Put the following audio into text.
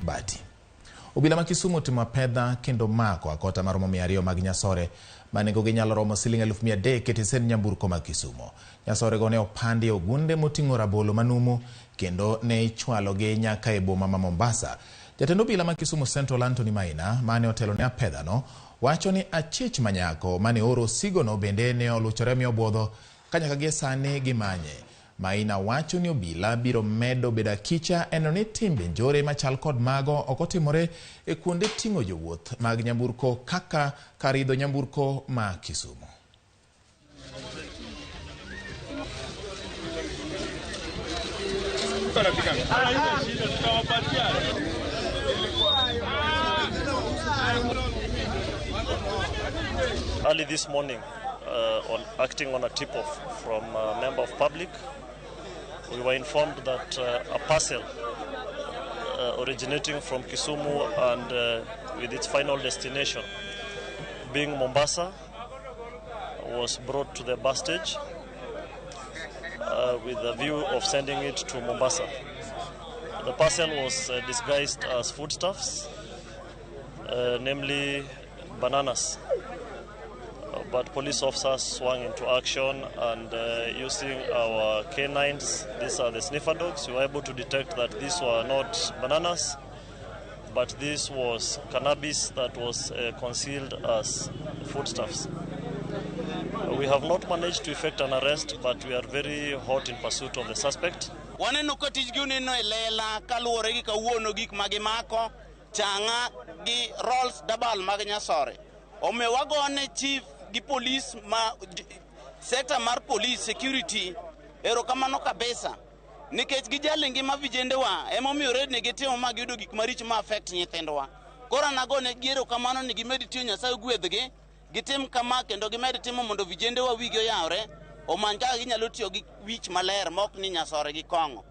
bati. Obila ma Kisumu timo pedha kendo mako akota maromo 200 mag Nyasore manengogi nyalo romo Sh300,000 ketisen nyamburko ma Kisumu. Nyasore go ne opandi ogunde moting'o rabolo manumu kendo ne ichwalogi nyaka e boma ma Mombasa. Jatend obila ma Kisumu Central Anthony Maina mane otelo ne apedha no wacho ni achich manyako mane oro sigono bende ne oluchore mi obwodho kanyaka gie sani gimanye. Maina wacho ni obila biro medo beda kicha eno ni timbe njore machal kod mago okotimore e kuonde ting'o jowuoth mag nyamburko kaka karidho nyamburko ma Kisumu. Early this morning, acting on a tip-off from a member of public, we were informed that a parcel originating from Kisumu and with its final destination being Mombasa was brought to the bus stage with the view of sending it to Mombasa. The parcel was disguised as foodstuffs, namely bananas. But police officers swung into action and using our canines, these are the sniffer dogs, we were able to detect that these were not bananas, but this was cannabis that was concealed as foodstuffs. We have not managed to effect an arrest, but we are very hot in pursuit of the suspect. Waneno ka tijgi neno e lela kaluwore gi kawuono gik magimako changa gi rolls dabal mag Nyasore. Ome wagone chief gi police ma sector mar police security erokamano kabisa nikech gijalingi ma vijende wa emomiyo red ne gitimo mag yudo gik maricho ma affect nyithindwa. Kora nagone giero kamano ni gimed tiyo Nyasaye gwedhgi gitim kama kendo gimed timo mondo vijende wa wigi oyawre omany kaka ginyalo tiyo gi wich maler mok ni Nyasore gi kong'o.